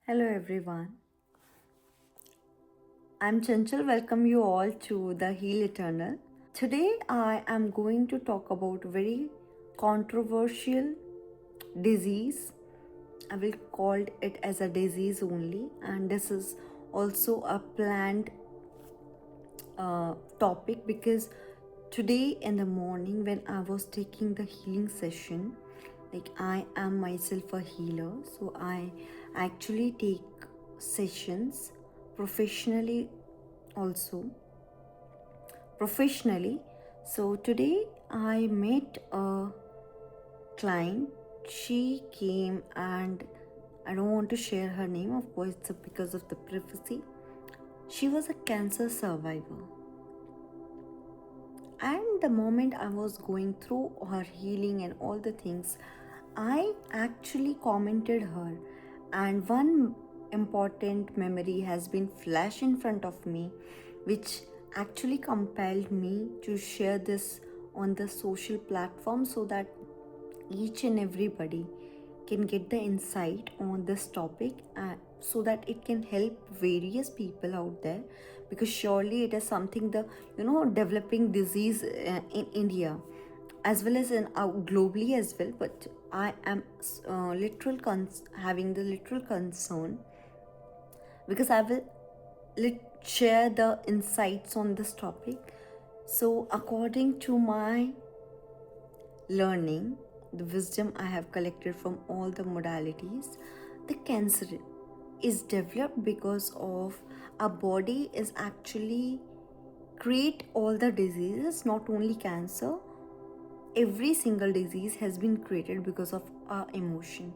Hello everyone. I'm Chanchal. Welcome you all to the Heal Eternal. Today I am going to talk about very controversial disease. I will call it as a disease only, and this is also a planned topic because today in the morning when I was taking the healing session, like I am myself a healer, so I actually take sessions professionally also professionally. So today I met a client. She came, and I don't want to share her name, of course, because of the privacy. She was a cancer survivor. And the moment I was going through her healing and all the things, I actually commented her, and one important memory has been flashed in front of me, which actually compelled me to share this on the social platform so that each and everybody can get the insight on this topic, so that it can help various people out there, because surely it is something the developing disease in India as well as in globally as well. But I am having the literal concern, because I will share the insights on this topic. So according to my learning, the wisdom I have collected from all the modalities, the cancer is developed because of our body is actually create all the diseases, not only cancer. Every single disease has been created because of our emotion.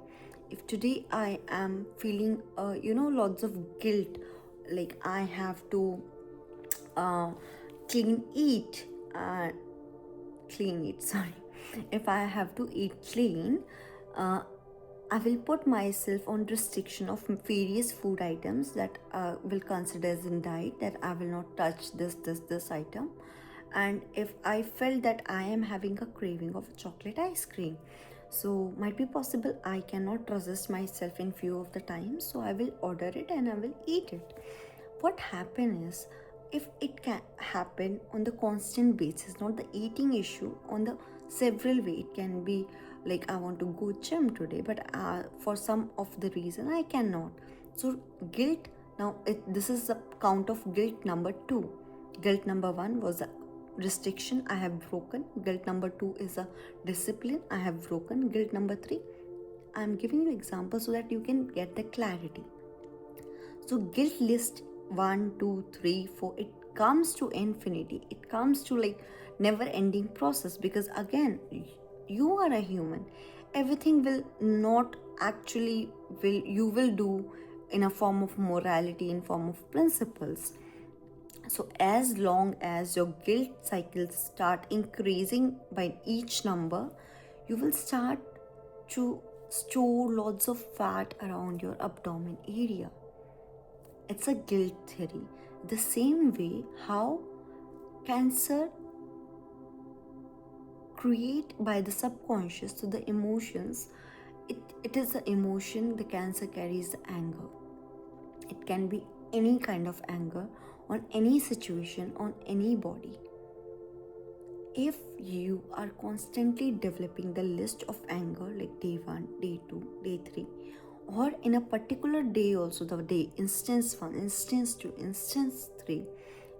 If today I am feeling lots of guilt, like I have to uh, clean eat uh, clean eat sorry if I have to eat clean, uh, I will put myself on restriction of various food items that will consider as in diet, that I will not touch this item. And if I felt that I am having a craving of chocolate ice cream, so might be possible I cannot resist myself in few of the times, so I will order it and I will eat it. What happen is, if it can happen on the constant basis, not the eating issue, on the several way, it can be like I want to go gym today, but for some of the reason I cannot. So guilt, now this is the count of guilt number 2. Guilt number 1 was a restriction I have broken. Guilt number 2 is a discipline I have broken. Guilt number 3, I'm giving you examples so that you can get the clarity. So guilt list 1, 2, 3, 4, it comes to infinity. It comes to like never ending process, because again, you are a human. Everything will not actually will you will do in a form of morality, in form of principles. So as long as your guilt cycles start increasing by each number, you will start to store lots of fat around your abdomen area. It's a guilt theory. The same way how cancer create by the subconscious to the emotions, it is the emotion, the cancer carries the anger. It can be any kind of anger on any situation, on any body. If you are constantly developing the list of anger, like day 1, day 2, day 3, or in a particular day also, the day instance 1, instance 2, instance 3,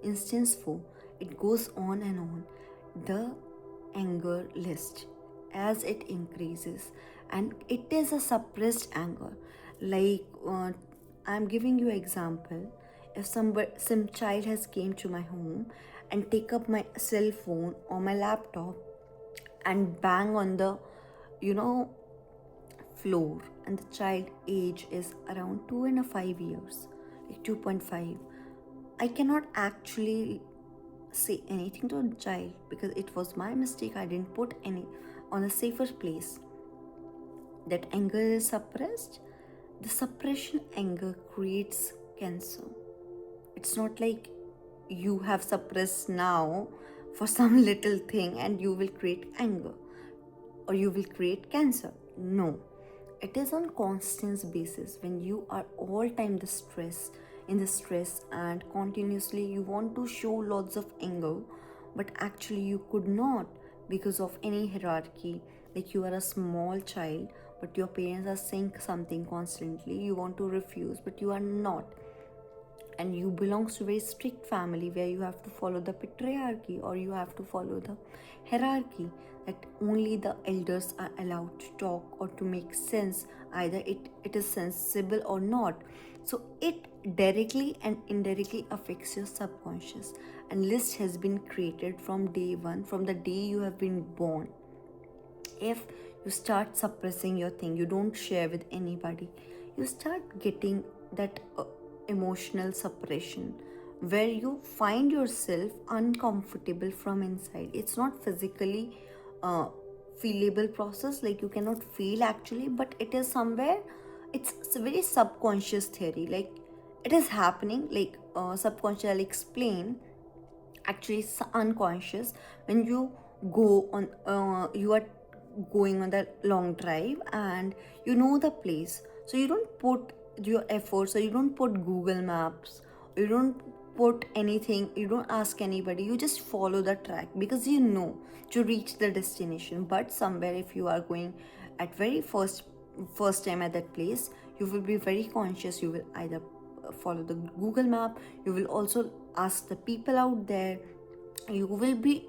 instance 4, it goes on and on, the anger list, as it increases, and it is a suppressed anger. Like I'm giving you example. If some child has came to my home and take up my cell phone or my laptop and bang on the you know floor, and the child age is around 2.5 years, like 2.5, I cannot actually say anything to the child, because it was my mistake. I didn't put any on a safer place. That anger is suppressed. The suppression anger creates cancer. It's not like you have suppressed now for some little thing and you will create anger or you will create cancer. No, it is on constant basis when you are all time the stress and continuously you want to show lots of anger, but actually you could not because of any hierarchy. Like you are a small child but your parents are saying something constantly, you want to refuse but you are not, and you belongs to a very strict family where you have to follow the patriarchy or you have to follow the hierarchy, that only the elders are allowed to talk or to make sense, either it is sensible or not. So it directly and indirectly affects your subconscious, and list has been created from day one, from the day you have been born. If you start suppressing your thing, you don't share with anybody, you start getting that emotional suppression where you find yourself uncomfortable from inside. It's not physically feelable process, like you cannot feel actually, but it is somewhere, it's a very subconscious theory, like it is happening, like subconscious, I'll explain. Actually it's unconscious. When you go on you are going on the long drive and you know the place, so you don't put your efforts, or you don't put Google Maps, you don't put anything, you don't ask anybody, you just follow the track because you know to reach the destination. But somewhere if you are going at very first time at that place, you will be very conscious, you will either follow the Google Map, you will also ask the people out there, you will be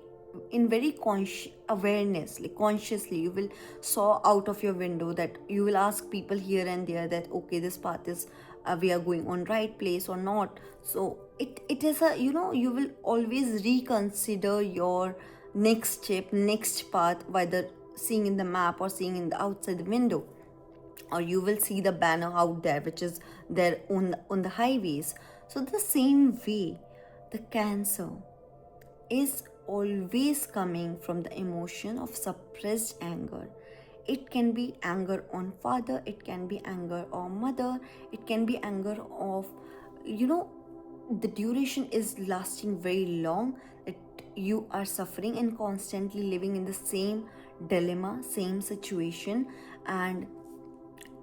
in very conscious awareness, like consciously you will saw out of your window, that you will ask people here and there that okay, this path is we are going on right place or not. So it is a, you will always reconsider your next step, next path, whether seeing in the map or seeing in the outside the window, or you will see the banner out there which is there on the highways. So the same way, the cancer is always coming from the emotion of suppressed anger. It can be anger on father, it can be anger on mother, it can be anger of, you know, the duration is lasting very long, that you are suffering and constantly living in the same dilemma, same situation, and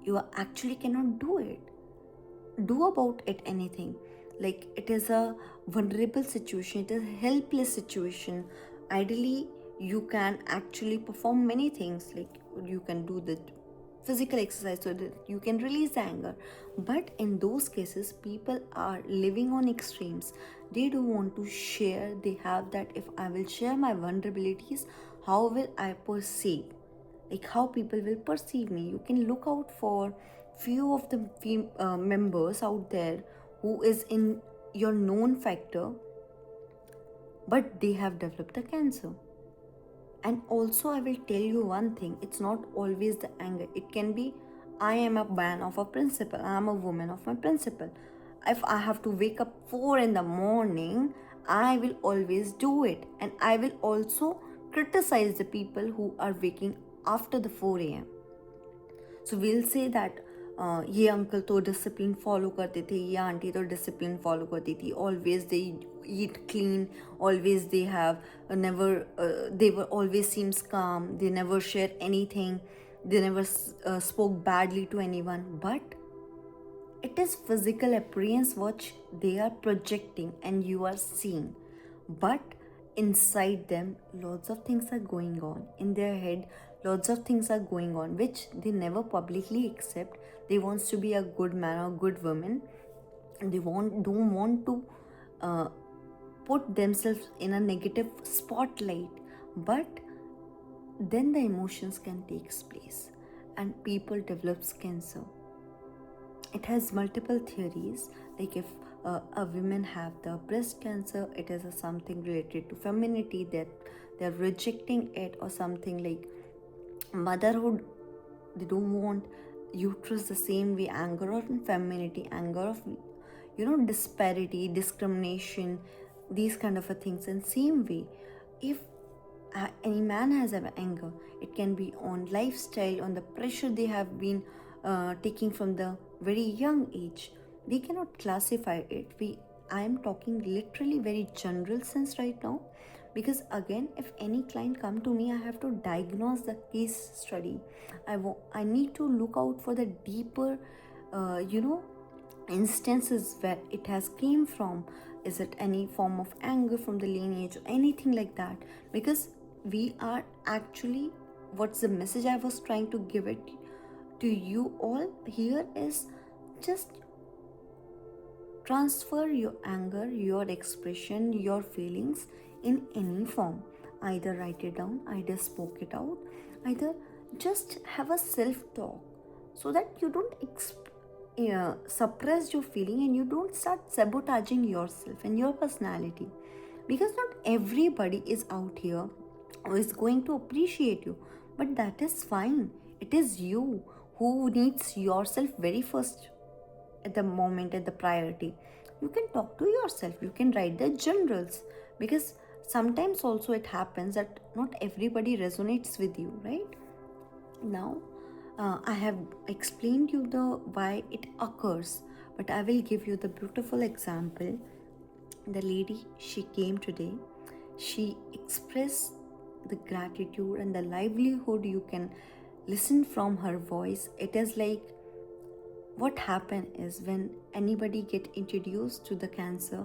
you actually cannot do about it anything. Like it is a vulnerable situation, it is a helpless situation. Ideally you can actually perform many things, like you can do the physical exercise so that you can release anger, but in those cases people are living on extremes. They don't want to share, they have that if I will share my vulnerabilities, how will I perceive, like how people will perceive me. You can look out for few of the members out there who is in your known factor, but they have developed the cancer. And also I will tell you one thing, it's not always the anger, it can be, I am a man of a principle, I am a woman of my principle. If I have to wake up 4 in the morning, I will always do it, and I will also criticize the people who are waking after the 4 a.m. So we'll say that ये uncle तो discipline follow करते थे, ये aunty तो discipline follow करती थी, always they eat clean, always they have never they were always seems calm, they never share anything, they never spoke badly to anyone. But it is physical appearance which they are projecting and you are seeing, but inside them lots of things are going on in their head, lots of things are going on which they never publicly accept. They wants to be a good man or good woman, and they don't want to put themselves in a negative spotlight, but then the emotions can take place and people develops cancer. It has multiple theories, like if a woman have the breast cancer, it is a something related to femininity, that they're rejecting it, or something like motherhood, they don't want uterus the same way, anger of femininity, anger of disparity, discrimination, these kind of a things. And same way, if any man has an anger, it can be on lifestyle, on the pressure they have been taking from the very young age. We cannot classify it. I am talking literally very general sense right now, Because again, if any client come to me, I have to diagnose the case study. I need to look out for the deeper instances where it has came from. Is it any form of anger from the lineage or anything like that? Because we are actually, what's the message I was trying to give it to you all here is just transfer your anger, your expression, your feelings in any form. Either write it down, either spoke it out, either just have a self talk, so that you don't suppress your feeling and you don't start sabotaging yourself and your personality. Because not everybody is out here who is going to appreciate you, but that is fine. It is you who needs yourself very first, at the moment, at the priority. You can talk to yourself, you can write the journals, because sometimes also it happens that not everybody resonates with you, right? Now I have explained you the why it occurs, but I will give you the beautiful example. The lady, she came today, she expressed the gratitude and the livelihood. You can listen from her voice. It is like, what happened is when anybody get introduced to the cancer,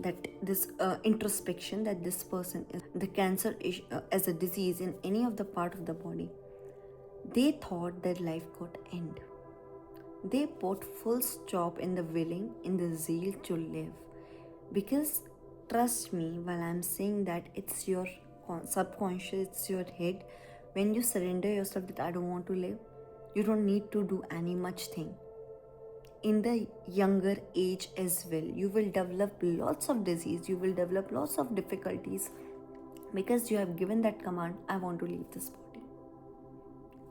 that this introspection that this person is the cancer as a disease in any of the part of the body, they thought their life got end. They put full stop in the willing, in the zeal to live. Because trust me while I'm saying that it's your subconscious, it's your head. When you surrender yourself that I don't want to live, you don't need to do any much thing. In the younger age as well, you will develop lots of disease, you will develop lots of difficulties, because you have given that command, I want to leave this body.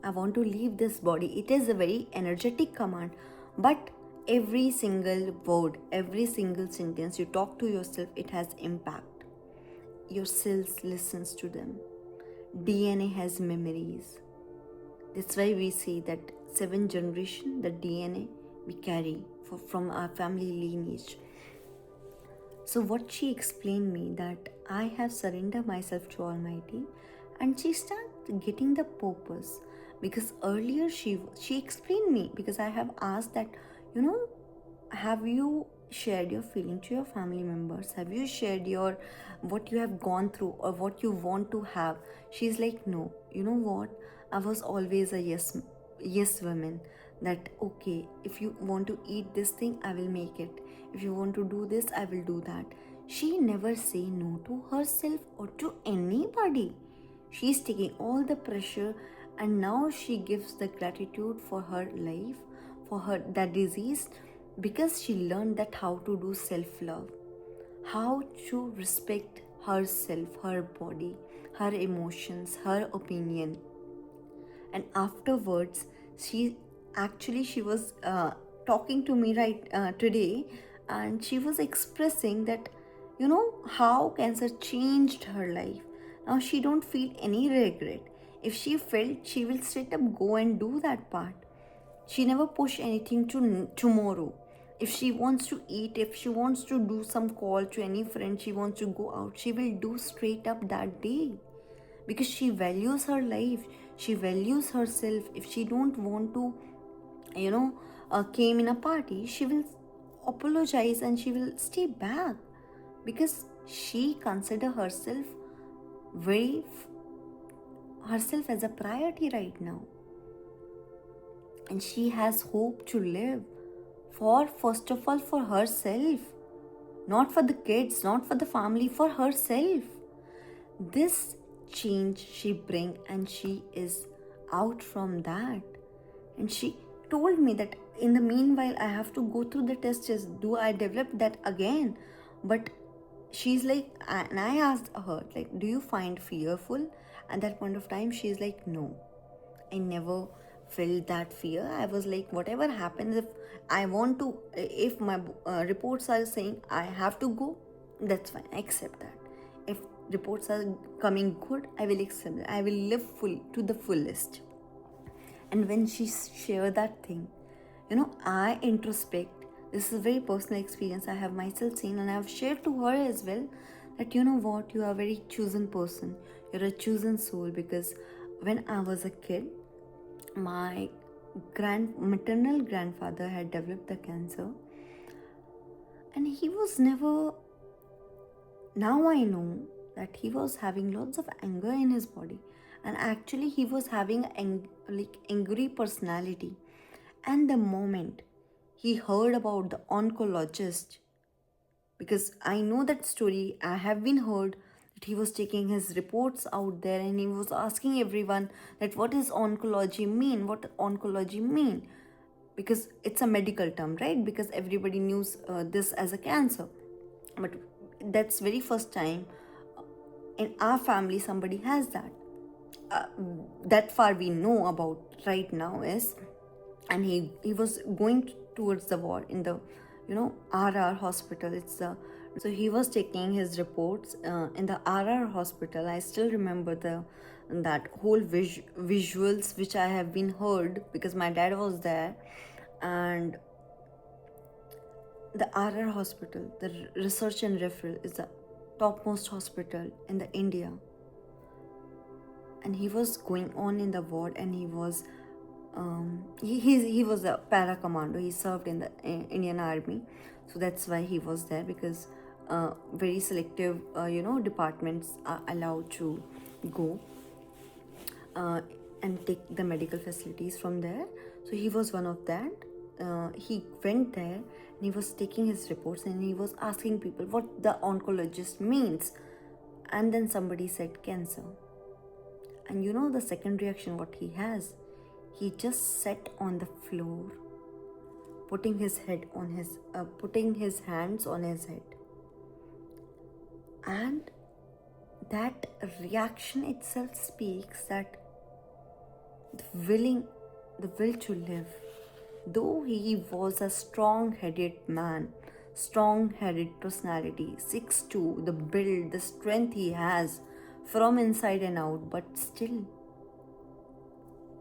I want to leave this body. It is a very energetic command, but every single word, every single sentence you talk to yourself, it has impact. Your cells listens to them. DNA has memories. That's why we say that 7th generation, the DNA we carry from our family lineage. So what she explained me, that I have surrendered myself to Almighty, and she started getting the purpose. Because earlier she explained me, because I have asked that, have you shared your feeling to your family members? Have you shared your what you have gone through or what you want to have? She's like, no. You know what? I was always a yes woman. That okay, if you want to eat this thing, I will make it. If you want to do this, I will do that. She never say no to herself or to anybody. She's taking all the pressure, and now she gives the gratitude for her life, for her that disease, because she learned that how to do self-love, how to respect herself, her body, her emotions, her opinion. And afterwards, she was talking to me right today, and she was expressing that, how cancer changed her life. Now she don't feel any regret. If she felt, she will straight up go and do that part. She never push anything to tomorrow. If she wants to eat, if she wants to do some call to any friend, she wants to go out, she will do straight up that day. Because she values her life, she values herself. If she don't want to, came in a party, she will apologize and she will stay back, because she consider herself herself as a priority right now. And she has hope to live, for first of all for herself, not for the kids, not for the family, for herself. This change she bring, and she is out from that. And she told me that in the meanwhile I have to go through the tests. Do I develop that again? But she's like, and I asked her, like, do you find fearful? At that point of time, she's like, no, I never felt that fear. I was like, whatever happens, if I want to, if my reports are saying I have to go, that's fine, I accept that. If reports are coming good, I will accept it. I will live to the fullest. And when she shared that thing, I introspect. This is a very personal experience I have myself seen, and I have shared to her as well, that you know what, you are a very chosen person, you're a chosen soul. Because when I was a kid, my maternal grandfather had developed the cancer, and he was never, now I know that he was having lots of anger in his body, and actually he was having like angry personality. And the moment he heard about the oncologist, because I know that story, I have been heard that he was taking his reports out there and he was asking everyone that what is oncology mean, what oncology mean, because it's a medical term, right? Because everybody knows this as a cancer, but that's very first time in our family somebody has that. uh, that far we know about right now is, and he was going towards the war in the, RR hospital. It's the, so he was taking his reports in the RR hospital. I still remember that whole visuals which I have been heard because my dad was there. And the RR hospital, the research and referral, is the topmost hospital in the India. And he was going on in the ward, and he was he was a para commando. He served in the Indian Army, so that's why he was there, because very selective departments are allowed to go and take the medical facilities from there. So he was one of that. He went there and he was taking his reports, and he was asking people what the oncologist means. And then somebody said cancer. And you know the second reaction what he has? He just sat on the floor, putting his hands on his head. And that reaction itself speaks that the will to live. Though he was a strong-headed man, strong-headed personality, 6'2", the build, the strength he has from inside and out, but still,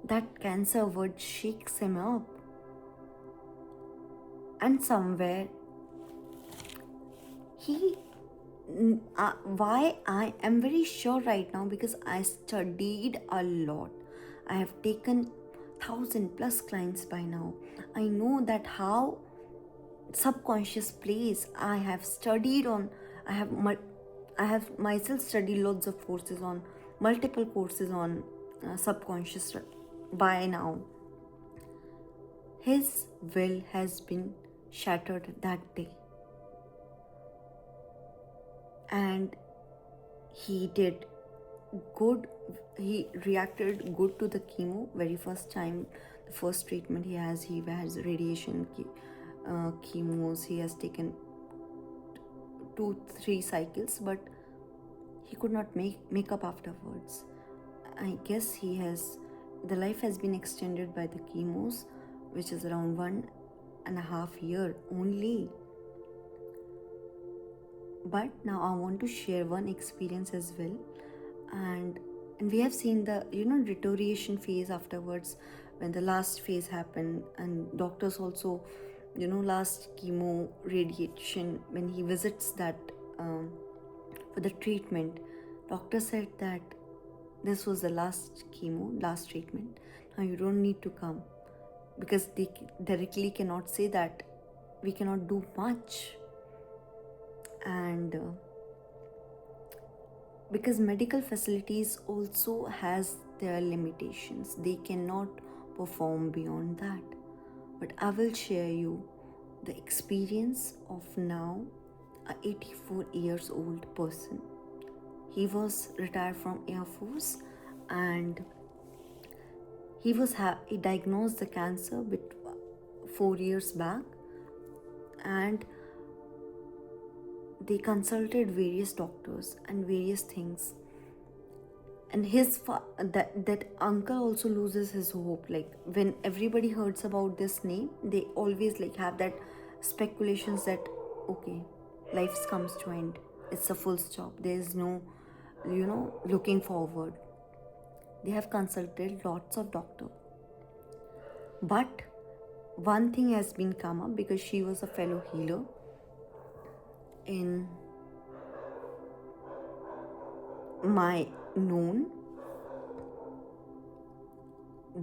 that cancer word shakes him up. And somewhere, why I am very sure right now, because I studied a lot. I have taken 1,000+ clients by now. I know that how subconscious plays. I have studied on, I have myself studied lots of courses on, multiple courses on subconscious by now. His will has been shattered that day. And he did good, he reacted good to the chemo. Very first time, the first treatment he has radiation chemos. He has taken 2-3 cycles, but he could not make up afterwards. I guess the life has been extended by the chemos, which is around 1.5 years only. But now I want to share one experience as well. And we have seen the deterioration phase afterwards, when the last phase happened. And doctors also, last chemo radiation, when he visits that for the treatment, doctor said that this was the last chemo, last treatment, now you don't need to come, because they directly cannot say that we cannot do much. And because medical facilities also has their limitations, they cannot perform beyond that. But I will share you the experience of now a 84 years old person. He was retired from Air Force, and he diagnosed the cancer 4 years back. And they consulted various doctors and various things. And that uncle also loses his hope. Like when everybody hears about this name, they always have that speculations that okay, life comes to end. It's a full stop. There is no, looking forward. They have consulted lots of doctors. But one thing has been come up, because she was a fellow healer in my known,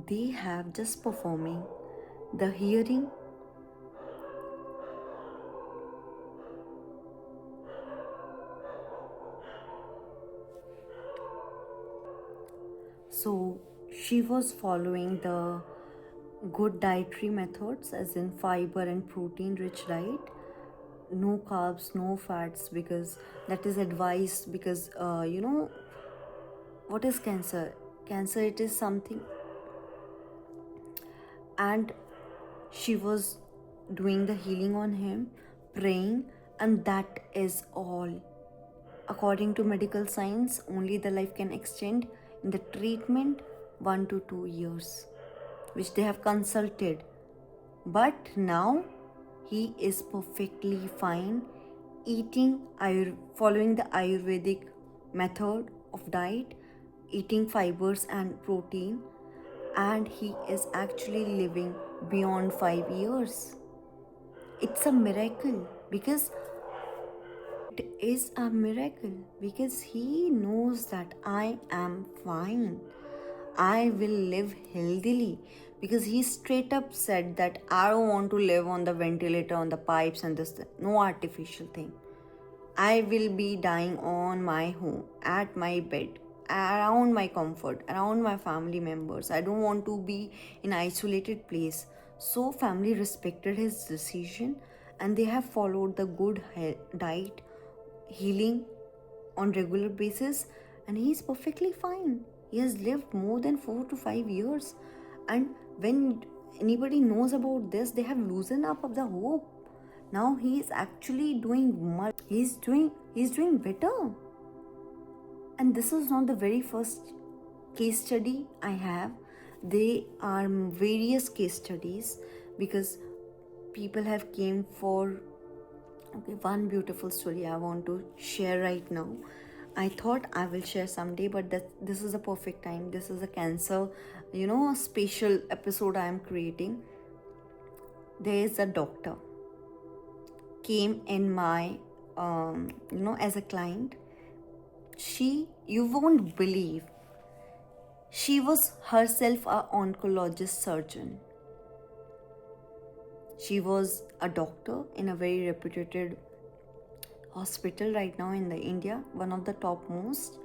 they have just performing the hearing. So she was following the good dietary methods, as in fiber and protein rich diet, no carbs, no fats, because that is advised. Because what is cancer? Cancer, it is something. And she was doing the healing on him, praying, and that is all. According to medical science, only the life can extend in the treatment 1 to 2 years, which they have consulted. But now he is perfectly fine, eating following the Ayurvedic method of diet, eating fibers and protein, and he is actually living beyond 5 years. It's a miracle, because it is a miracle because he knows that I am fine. I will live healthily, because he straight up said that I don't want to live on the ventilator, on the pipes, and this, no artificial thing. I will be dying on my home, at my bed, around my comfort, around my family members. I don't want to be in isolated place. So family respected his decision, and they have followed the good diet, healing on regular basis, and he is perfectly fine. He has lived more than 4 to 5 years, and when anybody knows about this, they have loosened up of the hope. Now he is actually doing much. He's doing better. And this is not the very first case study I have. There are various case studies, because people have came for. Okay, one beautiful story I want to share right now. I thought I will share someday, but this is a perfect time. This is a cancer, special episode I am creating. There is a doctor came in my, as a client. You won't believe, she was herself a oncologist surgeon. She was a doctor in a very reputed hospital right now in the India, one of the topmost,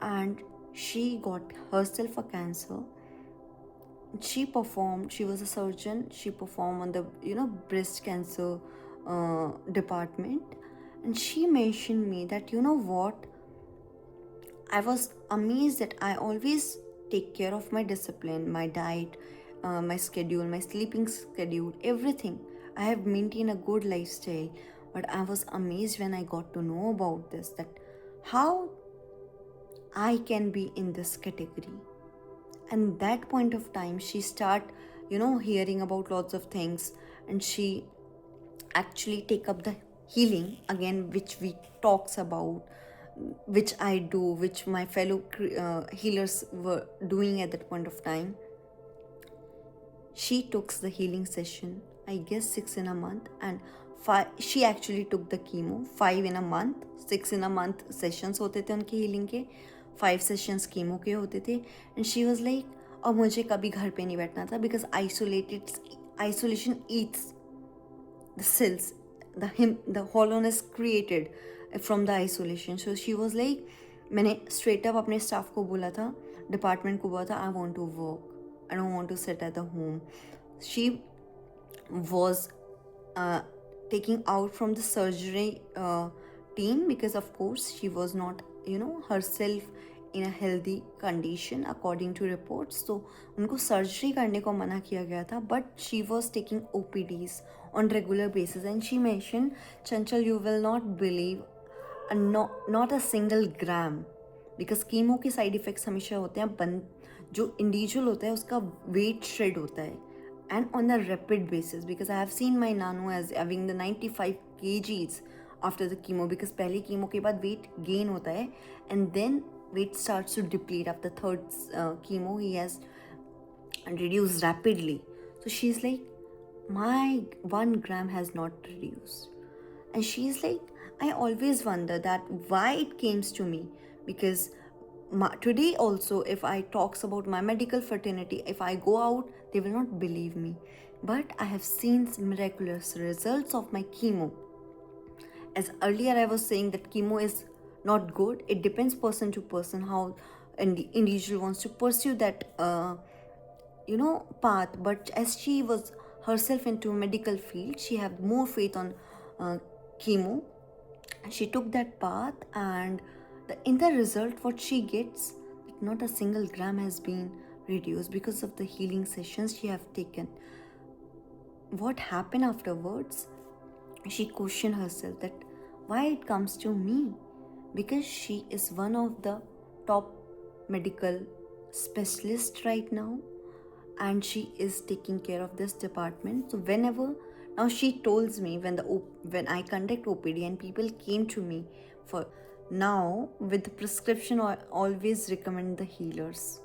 and she got herself a cancer. She was a surgeon. She performed on the breast cancer department, and she mentioned me that, what, I was amazed that I always take care of my discipline, my diet, my schedule, my sleeping schedule, everything. I have maintained a good lifestyle, but I was amazed when I got to know about this, that how I can be in this category. And that point of time, she start, hearing about lots of things, and she actually take up the healing again, which we talks about, which I do, which my fellow healers were doing at that point of time. She took the healing session, I guess 6 in a month, and 5. She actually took the chemo 5 in a month, 6 in a month sessions होते थे उनके healing के, 5 sessions chemo के होते थे, and she was like, और मुझे कभी घर पे नहीं बैठना था, because isolation eats the cells, the hollowness created from the isolation. So she was like, मैंने straight up अपने staff को बोला था, department को बोला था, I want to work, I don't want to sit at the home. She was taking out from the surgery team, because of course she was not herself in a healthy condition according to reports. So उनको surgery करने को मना किया गया था, but she was taking OPDs on regular basis, and she mentioned, Chanchal, you will not believe, not a single gram, because chemo के side effects हमेशा होते हैं, जो इंडिविजुअल होता है उसका वेट श्रेड होता है, and on a rapid basis, because I have seen my nano as having the 95 kgs after the chemo, because पहले chemo के बाद weight gain होता है, and then weight starts to deplete after third chemo. He has reduced rapidly. So she's like, my 1 gram has not reduced. And she's like, I always wonder that why it came to me, because today also, if I talks about my medical fraternity, if I go out, they will not believe me, but I have seen miraculous results of my chemo. As earlier I was saying that chemo is not good, it depends person to person how an individual wants to pursue that path. But as she was herself into medical field, she had more faith on uh, chemo. She took that path, and in the result what she gets, not a single gram has been reduced because of the healing sessions she have taken. What happened afterwards, she questioned herself that why it comes to me, because she is one of the top medical specialists right now, and she is taking care of this department. So whenever, now she tells me when I conduct OPD and people came to me for, now with the prescription, I always recommend the healers,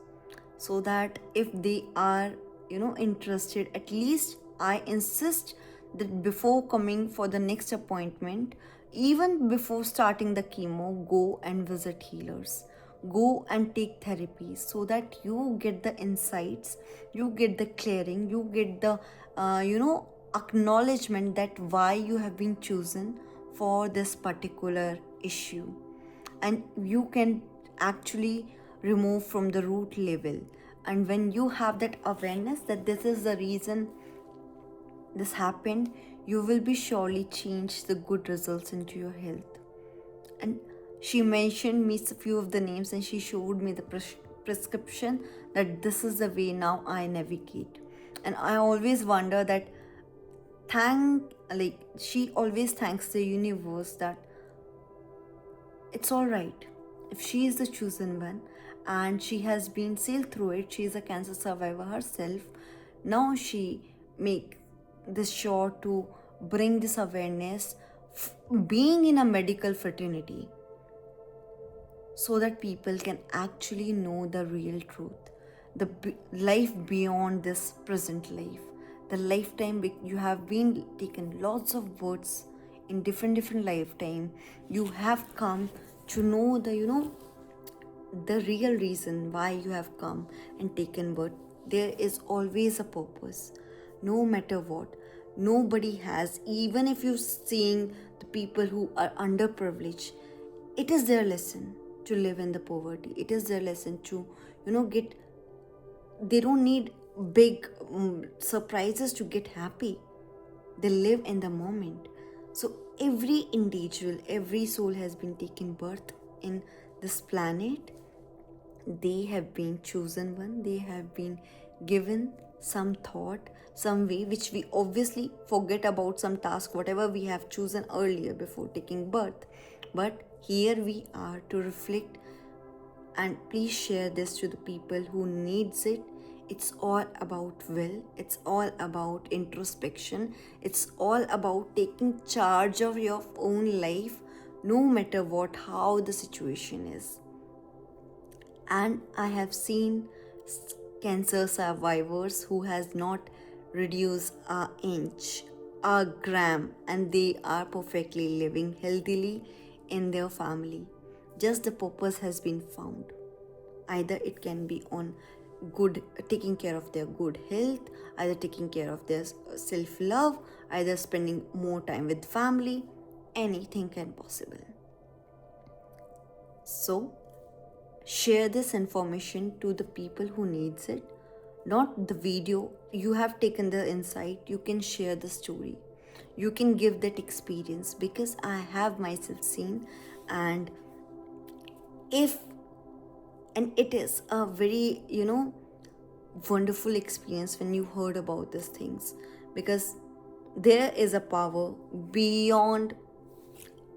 so that if they are interested, at least I insist that before coming for the next appointment, even before starting the chemo, go and visit healers, go and take therapy, so that you get the insights, you get the clearing, you get the acknowledgement that why you have been chosen for this particular issue, and you can actually remove from the root level. And when you have that awareness that this is the reason this happened, you will be surely change the good results into your health. And she mentioned me a few of the names, and she showed me the prescription, that this is the way now I navigate. And I always wonder that she always thanks the universe that it's all right if she is the chosen one, and she has been sailed through it. She is a cancer survivor herself. Now she make this sure to bring this awareness, being in a medical fraternity, so that people can actually know the real truth, the life beyond this present life, the lifetime. You have been taken lots of births in different lifetime. You have come to know the real reason why you have come and taken birth. There is always a purpose, no matter what. Nobody has, even if you're seeing the people who are underprivileged, it is their lesson to live in the poverty. It is their lesson to get, they don't need big surprises to get happy. They live in the moment. So every individual, every soul has been taken birth in this planet. They have been chosen one, they have been given some thought, some way, which we obviously forget about, some task whatever we have chosen earlier before taking birth. But here we are to reflect, and please share this to the people who needs it. It's all about will, it's all about introspection, it's all about taking charge of your own life, no matter what, how the situation is. And I have seen cancer survivors who has not reduced an inch, a gram, and they are perfectly living healthily in their family. Just the purpose has been found. Either it can be on good, taking care of their good health, either taking care of their self-love, either spending more time with family. Anything can possible. So share this information to the people who needs it. Not the video, you have taken the insight, you can share the story, you can give that experience, because I have myself seen. And it is a very wonderful experience when you heard about these things, because there is a power beyond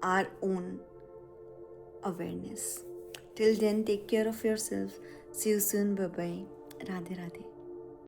our own awareness. Till then, take care of yourself. See you soon. Bye bye. Radhe Radhe.